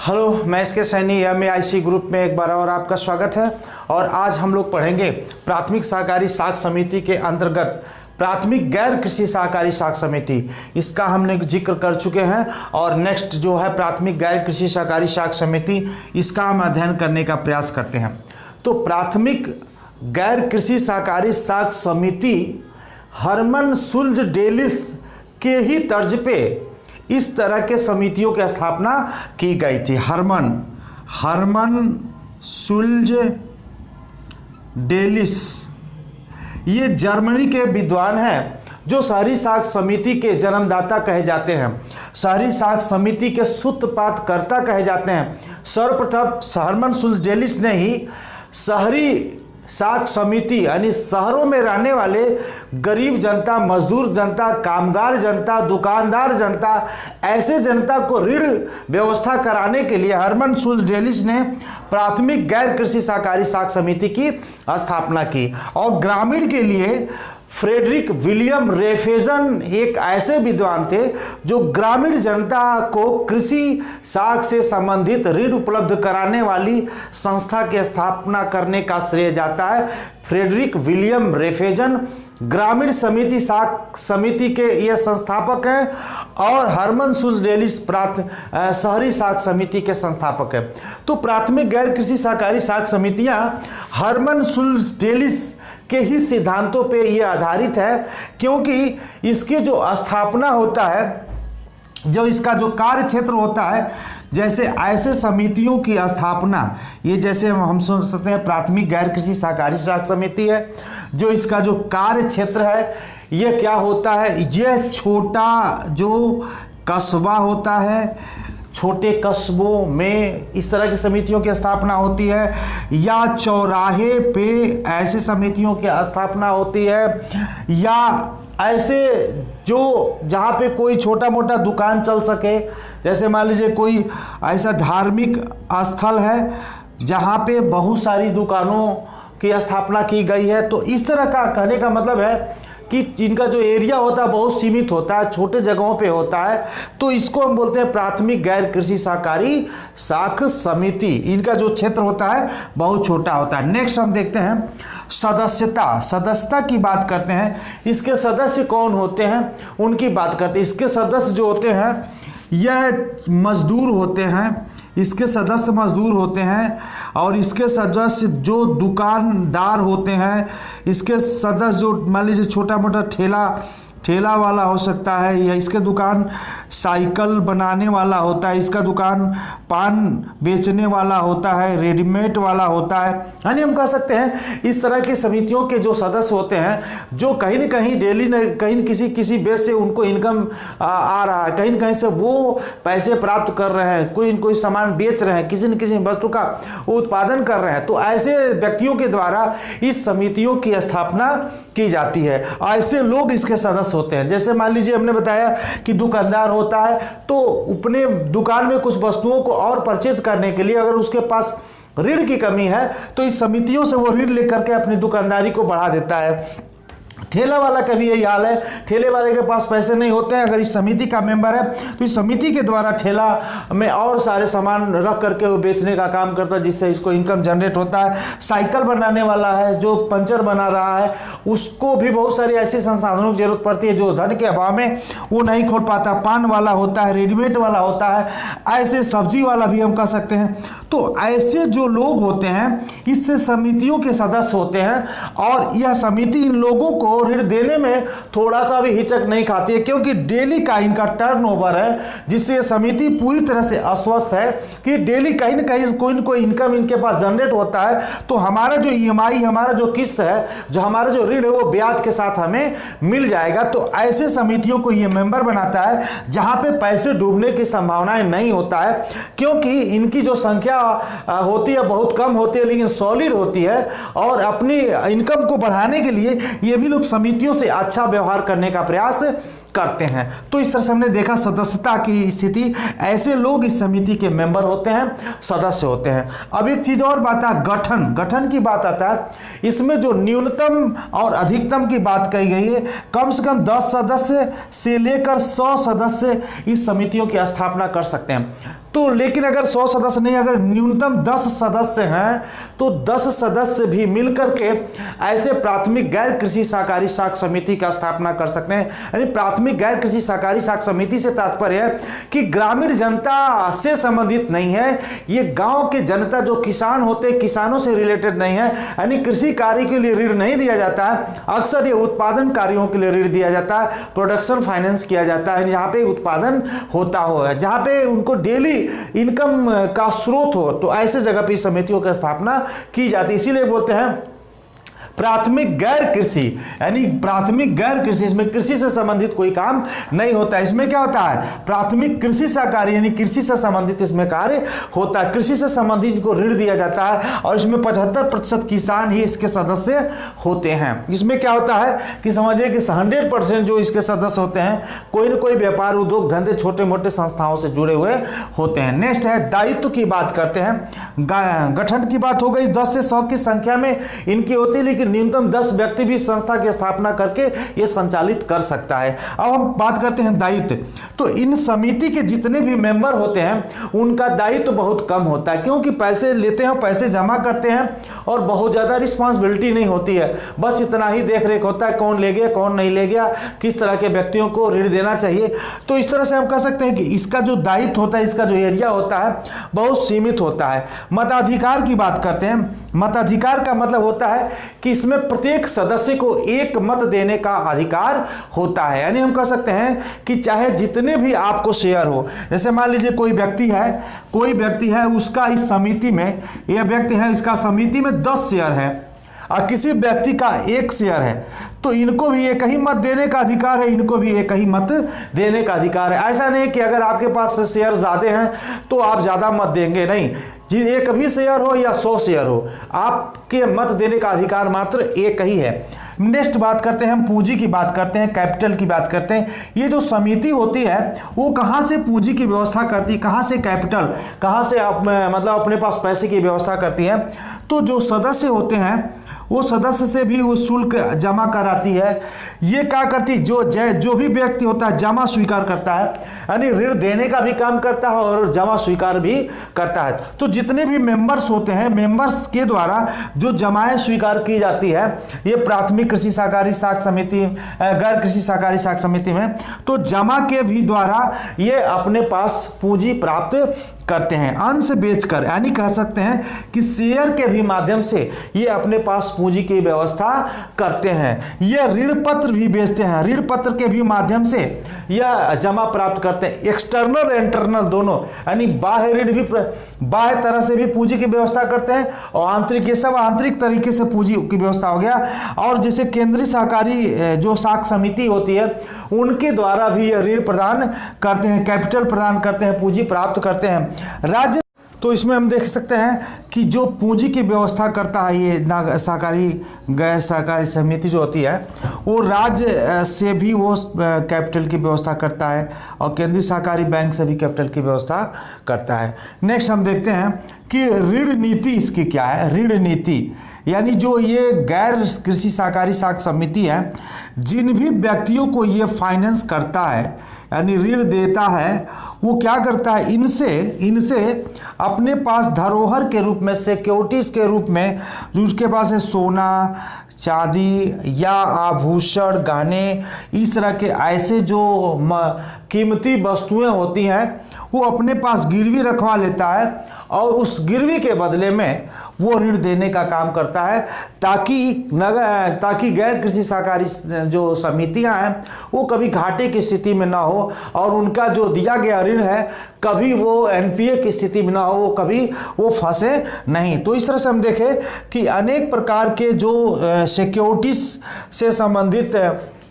Hello, मैं इसके Saini MAIC group में एक बार और आपका स्वागत है। और आज हम लोग पढ़ेंगे प्राथमिक सहकारी साख समिति के अंतर्गत प्राथमिक गैर कृषि सहकारी साख समिति, इसका हमने जिक्र कर चुके हैं। और नेक्स्ट जो है प्राथमिक गैर कृषि सहकारी साख समिति, इसका हम अध्ययन करने का प्रयास करते हैं। तो प्राथमिक गैर कृषि सहकारी साख समिति हरमन सुल्ज डेलिस के ही तर्ज पे इस तरह के समितियों की स्थापना की गई थी। हरमन सुल्ज डेलिस ये जर्मनी के विद्वान हैं जो शहरी साख समिति के जन्मदाता कहे जाते हैं, शहरी साख समिति के सूत्रपातकर्ता कहे जाते हैं। सर्वप्रथम हरमन सुल्ज डेलिस ने ही शहरी साख समिति यानी शहरों में रहने वाले गरीब जनता, मजदूर जनता, कामगार जनता, दुकानदार जनता, ऐसे जनता को ऋण व्यवस्था कराने के लिए हरमन सुल्ज डेलिस ने प्राथमिक गैर कृषि सहकारी साख समिति की स्थापना की। और ग्रामीण के लिए फ्रेडरिक विलियम रेफेजन एक ऐसे विद्वान थे जो ग्रामीण जनता को कृषि साख से संबंधित ऋण उपलब्ध कराने वाली संस्था की स्थापना करने का श्रेय जाता है। फ्रेडरिक विलियम रेफेजन ग्रामीण समिति साख समिति के ये संस्थापक हैं और हरमन सुल्ज डेलिस शहरी साख समिति के संस्थापक हैं। तो प्राथमिक गैर कृषि सहकारी साख समितियां हरमन सुल्ज डेलिस के ही सिद्धांतों पे ये आधारित है, क्योंकि इसकी जो स्थापना होता है, जो इसका जो कार्य क्षेत्र होता है, जैसे ऐसे समितियों की स्थापना, ये जैसे हम सोच सकते हैं प्राथमिक गैर कृषि सहकारी साख समिति है, जो इसका जो कार्य क्षेत्र है ये क्या होता है, ये छोटा जो कस्बा होता है, छोटे कस्बों में इस तरह की समितियों की स्थापना होती है, या चौराहे पे ऐसी समितियों की स्थापना होती है, या ऐसे जो जहाँ पे कोई छोटा मोटा दुकान चल सके, जैसे मान लीजिए कोई ऐसा धार्मिक स्थल है जहाँ पे बहुत सारी दुकानों की स्थापना की गई है। तो इस तरह का कहने का मतलब है कि इनका जो एरिया होता है बहुत सीमित होता है, छोटे जगहों पे होता है, तो इसको हम बोलते हैं प्राथमिक गैर कृषि सहकारी साख समिति। इनका जो क्षेत्र होता है बहुत छोटा होता है। नेक्स्ट हम देखते हैं सदस्यता की बात करते हैं। इसके सदस्य कौन होते हैं उनकी बात करते हैं। इसके सदस्य जो होते हैं यह मजदूर होते हैं, इसके सदस्य मजदूर होते हैं, और इसके सदस्य जो दुकानदार होते हैं, इसके सदस्य जो मान लीजिए छोटा मोटा ठेला वाला हो सकता है, या इसके दुकान साइकिल बनाने वाला होता है, इसका दुकान पान बेचने वाला होता है, रेडीमेड वाला होता है। यानी हम कह सकते हैं इस तरह की समितियों के जो सदस्य होते हैं जो कहीं न कहीं डेली कहीं किसी बेस से उनको इनकम आ रहा है, कहीं न कहीं से वो पैसे प्राप्त कर रहे हैं, कोई न कोई सामान बेच रहे हैं, किसी न किसी वस्तु का उत्पादन कर रहे हैं। तो ऐसे व्यक्तियों के द्वारा इस समितियों की स्थापना की जाती है। ऐसे लोग इसके सदस्य होते हैं। जैसे मान लीजिए हमने बताया कि दुकानदार होता है, तो अपने दुकान में कुछ वस्तुओं को और परचेज करने के लिए अगर उसके पास ऋण की कमी है तो इस समितियों से वो ऋण लेकर के अपनी दुकानदारी को बढ़ा देता है। ठेला वाला का भी यही हाल है, ठेले वाले के पास पैसे नहीं होते हैं, अगर इस समिति का मेंबर है तो इस समिति के द्वारा ठेला में और सारे सामान रख करके वो बेचने का काम करता है, जिससे इसको इनकम जनरेट होता है। साइकिल बनाने वाला है जो पंचर बना रहा है, उसको भी बहुत सारी ऐसी संसाधनों की जरूरत पड़ती है जो धन के अभाव में वो नहीं खोल पाता। पान वाला होता है, रेडीमेड वाला होता है, ऐसे सब्जी वाला भी हम कह सकते हैं। तो ऐसे जो लोग होते हैं इससे समितियों के सदस्य होते हैं, और यह समिति इन लोगों को ऋण देने में थोड़ा सा भी हिचक नहीं खाती है, क्योंकि डेली का इनका टर्नओवर है, जिससे समिति पूरी तरह से अस्वस्थ है कि डेली कहीं ना कहीं कोई न कोई इनकम इनके पास जनरेट होता है। तो हमारा जो EMI, हमारा जो किस्त है, जो हमारा जो ऋण है वो ब्याज के साथ हमें मिल जाएगा। तो ऐसे समितियों को ये मेंबर बनाता है जहां पे पैसे डूबने की संभावनाएं नहीं होता है, क्योंकि इनकी जो संख्या होती है बहुत कम होती है लेकिन सॉलिड होती है, और अपनी इनकम को बढ़ाने के लिए ये भी लोग समितियों से अच्छा व्यवहार करने का प्रयास करते हैं। तो इस तरह से हमने देखा सदस्यता की स्थिति, ऐसे लोग इस समिति के मेंबर होते हैं, सदस्य होते हैं। अब एक चीज और बात है, गठन की बात आता है। इसमें जो न्यूनतम और अधिकतम की बात कही गई है, कम से कम 10 सदस्य से लेकर 100 सदस्य इस समितियों की स्थापना कर सकते हैं। तो लेकिन अगर 100 सदस्य नहीं, अगर न्यूनतम 10 सदस्य हैं तो 10 सदस्य भी मिलकर के ऐसे प्राथमिक गैर कृषि सहकारी साख समिति का स्थापना कर सकते हैं। यानी प्राथमिक गैर कृषि सहकारी साख समिति से तात्पर्य है कि ग्रामीण जनता से संबंधित नहीं है, ये गांव के जनता जो किसान होते हैं, किसानों से रिलेटेड नहीं है। यानी कृषि कार्य के लिए ऋण नहीं दिया जाता है, अक्सर ये उत्पादन कार्यों के लिए ऋण दिया जाता है, प्रोडक्शन फाइनेंस किया जाता है, जहाँ पे उत्पादन होता हो, जहाँ पे उनको डेली इनकम का स्रोत हो, तो ऐसे जगह पे समितियों की स्थापना की जाती है। इसीलिए बोलते हैं प्राथमिक गैर कृषि, यानी प्राथमिक गैर कृषि, इसमें कृषि से संबंधित कोई काम नहीं होता है। इसमें क्या होता है, प्राथमिक कृषि सहकारी यानी कृषि से संबंधित इसमें कार्य होता है, कृषि से संबंधित इनको ऋण दिया जाता है और इसमें 75% किसान ही इसके सदस्य होते हैं। इसमें क्या होता है कि समझिए कि 100% जो इसके सदस्य होते हैं कोई ना कोई व्यापार, उद्योग धंधे, छोटे मोटे संस्थाओं से जुड़े हुए होते हैं। नेक्स्ट है दायित्व की बात करते हैं। गठन की बात हो गई, 10 से 100 की संख्या में इनकी होती है, लेकिन न्यूनतम 10 व्यक्ति भी संस्था की स्थापना करके ये संचालित कर सकता है। अब हम बात करते हैं दायित्व। तो इन समिति के जितने भी मेंबर होते हैं उनका दायित्व बहुत कम होता है, क्योंकि पैसे लेते हैं, पैसे जमा करते हैं और बहुत ज़्यादा रिस्पॉन्सिबिलिटी नहीं होती है। बस इतना ही देख रेख होता है, कौन ले गया, कौन नहीं ले गया, किस तरह के व्यक्तियों को ऋण देना चाहिए। तो इस तरह से हम कह सकते हैं कि इसका जो दायित्व होता है, इसका जो एरिया होता है बहुत सीमित होता है। मताधिकार की बात करते हैं। मताधिकार का मतलब होता है कि इसमें प्रत्येक सदस्य को एक मत देने का अधिकार होता है। यानी हम कह सकते हैं कि चाहे जितने भी आपको शेयर हो, जैसे मान लीजिए कोई व्यक्ति है उसका इस समिति में, यह व्यक्ति है इसका समिति में 10 शेयर है और किसी व्यक्ति का 1 शेयर है, तो इनको भी एक ही मत देने का अधिकार है, इनको भी एक ही मत देने का अधिकार है। ऐसा नहीं कि अगर आपके पास शेयर ज़्यादा हैं तो आप ज़्यादा मत देंगे, नहीं जी, एक भी शेयर हो या 100 शेयर हो, आपके मत देने का अधिकार मात्र एक ही है। नेक्स्ट बात करते हैं, हम पूंजी की बात करते हैं, कैपिटल की बात करते हैं। ये जो समिति होती है वो कहाँ से पूंजी की व्यवस्था करती है, कहाँ से कैपिटल, कहाँ से मतलब अपने पास पैसे की व्यवस्था करती है। तो जो सदस्य होते हैं वो सदस्य से भी वो शुल्क जमा कराती है। ये क्या करती, जो भी व्यक्ति होता है जमा स्वीकार करता है, यानी ऋण देने का भी काम करता है और जमा स्वीकार भी करता है। तो जितने भी मेंबर्स होते हैं, मेंबर्स के द्वारा जो जमाएं स्वीकार की जाती है ये प्राथमिक कृषि सहकारी साख समिति, गैर कृषि सहकारी साख समिति में, तो जमा के भी द्वारा ये अपने पास पूंजी प्राप्त करते हैं अंश बेचकर। यानी कह सकते हैं कि शेयर के भी माध्यम से ये अपने पास पूंजी की व्यवस्था करते हैं। ये ऋण पत्र भी बेचते हैं, ऋण पत्र के भी माध्यम से यह जमा प्राप्त करते हैं। एक्सटर्नल इंटरनल दोनों, यानी बाह्य ऋण भी, बाह्य तरह से भी पूंजी की व्यवस्था करते हैं और आंतरिक, ये सब आंतरिक तरीके से पूंजी की व्यवस्था हो गया। और जैसे केंद्रीय सहकारी जो साख समिति होती है उनके द्वारा भी यह ऋण प्रदान करते हैं, कैपिटल प्रदान करते हैं, पूंजी प्राप्त करते हैं। राज्य, तो इसमें हम देख सकते हैं कि जो पूंजी की व्यवस्था करता है ये सहकारी गैर सहकारी समिति जो होती है वो राज्य से भी वो कैपिटल की व्यवस्था करता है और केंद्रीय सहकारी बैंक से भी कैपिटल की व्यवस्था करता है। नेक्स्ट हम देखते हैं कि ऋण नीति इसकी क्या है। ऋण नीति यानी जो ये गैर कृषि सहकारी साख समिति है, जिन भी व्यक्तियों को ये फाइनेंस करता है यानी ऋण देता है, वो क्या करता है, इनसे अपने पास धरोहर के रूप में, सिक्योरिटीज के रूप में, जो उसके पास है सोना, चांदी या आभूषण, गहने, इस तरह के ऐसे जो कीमती वस्तुएं होती हैं वो अपने पास गिरवी रखवा लेता है और उस गिरवी के बदले में वो ऋण देने का काम करता है, ताकि गैर कृषि सहकारी जो समितियां हैं वो कभी घाटे की स्थिति में ना हो और उनका जो दिया गया ऋण है कभी वो एनपीए की स्थिति में ना हो, कभी वो फंसे नहीं। तो इस तरह से हम देखें कि अनेक प्रकार के जो सिक्योरिटीज से संबंधित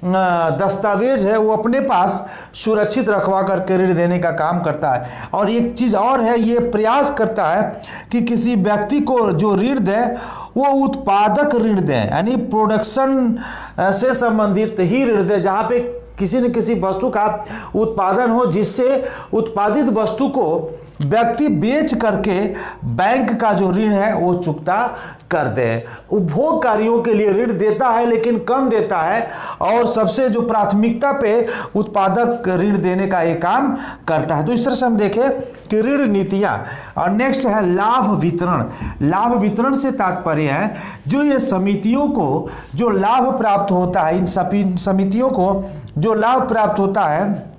दस्तावेज है वो अपने पास सुरक्षित रखवा करके ऋण देने का काम करता है। और एक चीज़ और है, ये प्रयास करता है कि किसी व्यक्ति को जो ऋण दे वो उत्पादक ऋण दें, यानी प्रोडक्शन से संबंधित ही ऋण दें, जहाँ पे किसी न किसी वस्तु का उत्पादन हो जिससे उत्पादित वस्तु को व्यक्ति बेच करके बैंक का जो ऋण है वो चुकता कर दे। उपभोग कार्यों के लिए ऋण देता है लेकिन कम देता है, और सबसे जो प्राथमिकता पे उत्पादक ऋण देने का ये काम करता है। तो इस तरह से हम देखें कि ऋण नीतियां। और नेक्स्ट है लाभ वितरण। लाभ वितरण से तात्पर्य है जो ये समितियों को जो लाभ प्राप्त होता है, इन समितियों को जो लाभ प्राप्त होता है,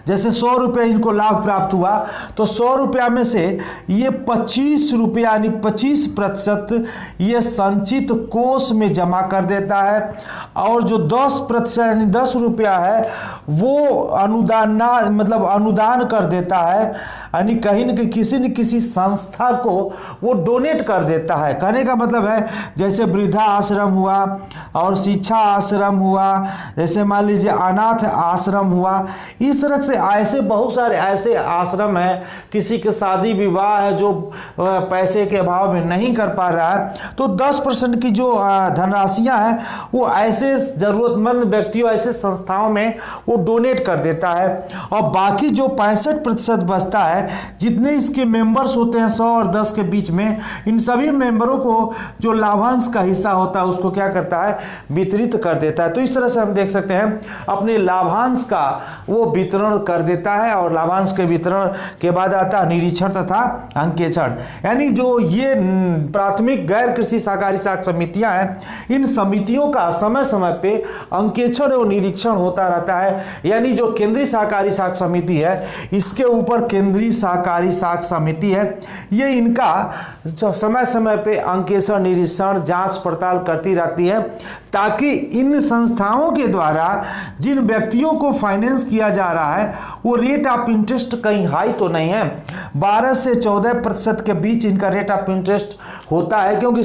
जैसे 100 रुपये इनको लाभ प्राप्त हुआ तो 100 रुपया में से ये 25 रुपया यानी 25% ये संचित कोष में जमा कर देता है, और जो 10% यानी 10 रुपया है वो अनुदान कर देता है, यानी कहीं न किसी न किसी संस्था को वो डोनेट कर देता है। कहने का मतलब है जैसे वृद्धा आश्रम हुआ और शिक्षा आश्रम हुआ, जैसे मान लीजिए अनाथ आश्रम हुआ, इस तरह से ऐसे बहुत सारे ऐसे आश्रम हैं, किसी के शादी विवाह है जो पैसे के अभाव में नहीं कर पा रहा है, तो 10% की जो धनराशियां हैं वो ऐसे ज़रूरतमंद व्यक्तियों, ऐसे संस्थाओं में वो डोनेट कर देता है। और बाकी जो 65% बचता है, जितने इसके मेंबर्स होते हैं 100 और 10 के बीच में, इन सभी मेंबरों को जो लाभांश का हिस्सा होता है उसको क्या करता है, वितरित कर देता है। तो इस तरह से हम देख सकते हैं अपने लाभांश का वो वितरण कर देता है, और लाभांश के वितरण के बाद आता है निरीक्षण तथा अंकेक्षण। यानी जो ये प्राथमिक गैर कृषि सहकारी साख समितियां हैं, इन समितियों का समय समय पे अंकेक्षण और निरीक्षण होता रहता है। यानी जो केंद्रीय सहकारी साख समिति है, इसके ऊपर केंद्रीय सहकारी साख समिति है, ये इनका समय समय पे अंकेक्षण, निरीक्षण, जांच पड़ताल करती रहती है, ताकि इन संस्थाओं के द्वारा जिन व्यक्तियों को फाइनेंस किया जा रहा है वो रेट ऑफ इंटरेस्ट कहीं हाई तो नहीं है। 12 से 14% के बीच इनका रेट ऑफ इंटरेस्ट होता है, क्योंकि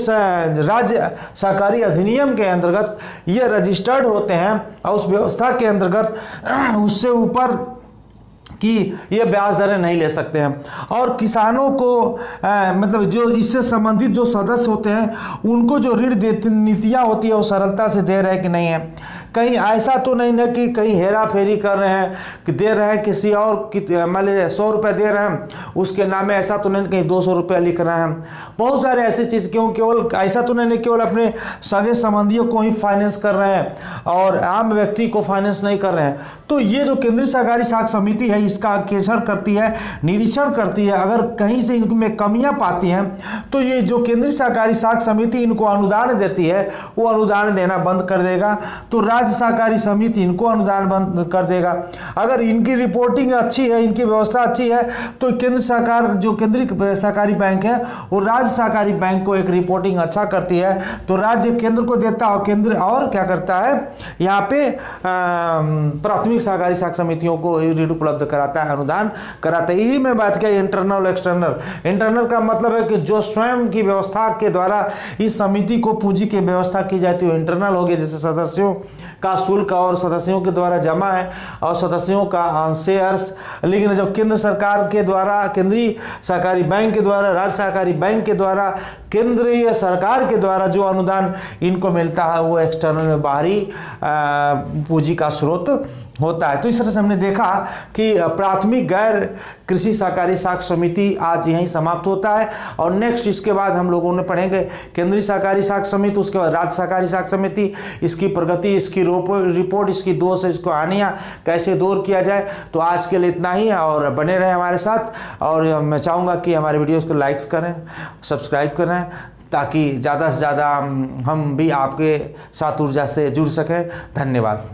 राज्य सहकारी अधिनियम के अंतर्गत ये रजिस्टर्ड होते हैं, और उस व्यवस्था के अंतर्गत उससे ऊपर कि ये ब्याज दरें नहीं ले सकते हैं। और किसानों को मतलब जो इससे संबंधित जो सदस्य होते हैं उनको जो ऋण नीतियाँ होती है वो सरलता से दे रहे हैं कि नहीं है। कहीं ऐसा तो नहीं ना कि कहीं हेरा फेरी कर रहे हैं कि दे रहे हैं किसी और मान लीजिए 100 रुपये दे रहे हैं, उसके नाम में ऐसा तो नहीं कहीं 200 रुपया लिख रहे हैं। बहुत सारे ऐसी चीज़, क्यों केवल ऐसा तो नहीं केवल अपने सगे संबंधियों को ही फाइनेंस कर रहे हैं और आम व्यक्ति को फाइनेंस नहीं कर रहे हैं। तो ये जो केंद्रीय सहकारी साख समिति है इसका अंकेक्षण करती है, निरीक्षण करती है। अगर कहीं से इनमें कमियां पाती हैं तो ये जो केंद्रीय सहकारी साख समिति इनको अनुदान देती है वो अनुदान देना बंद कर देगा, तो राज्य सहकारी समिति इनको अनुदान बंद कर देगा। अगर इनकी रिपोर्टिंग अच्छी है, इनकी व्यवस्था अच्छी है, तो केंद्र सरकार जो केंद्रीय सहकारी बैंक है वो राज्य सहकारी बैंक को एक रिपोर्टिंग अच्छा करती है, तो राज्य केंद्र को देता है, केंद्र और क्या करता है यहाँ पे प्राथमिक सहकारी साख समितियों को ऋण उपलब्ध कराता है, अनुदान कराता है। यही मैं बात किया इंटरनल एक्सटर्नल। इंटरनल का मतलब है कि जो स्वयं की व्यवस्था के द्वारा इस समिति को पूंजी की व्यवस्था की जाती है इंटरनल हो गई, जैसे सदस्यों का शुल्क और सदस्यों के द्वारा जमा है और सदस्यों का शेयर्स। लेकिन जब केंद्र सरकार के द्वारा, केंद्रीय सहकारी बैंक के द्वारा, राज्य सहकारी बैंक के द्वारा, केंद्रीय सरकार के द्वारा जो अनुदान इनको मिलता है वो एक्सटर्नल में बाहरी पूंजी का स्रोत होता है। तो इस तरह से हमने देखा कि प्राथमिक गैर कृषि सहकारी साख समिति आज यहीं समाप्त होता है, और नेक्स्ट इसके बाद हम लोगों ने पढ़ेंगे केंद्रीय सहकारी साख समिति, उसके बाद राज्य सहकारी साख समिति, इसकी प्रगति, इसकी रिपोर्ट, इसकी दोष, इसको हानियाँ कैसे दूर किया जाए। तो आज के लिए इतना ही, और बने रहें हमारे साथ। और मैं चाहूँगा कि हमारे वीडियोज़ को लाइक्स करें, सब्सक्राइब करें, ताकि ज़्यादा से ज़्यादा हम भी आपके साथ ऊर्जा से जुड़ सकें। धन्यवाद।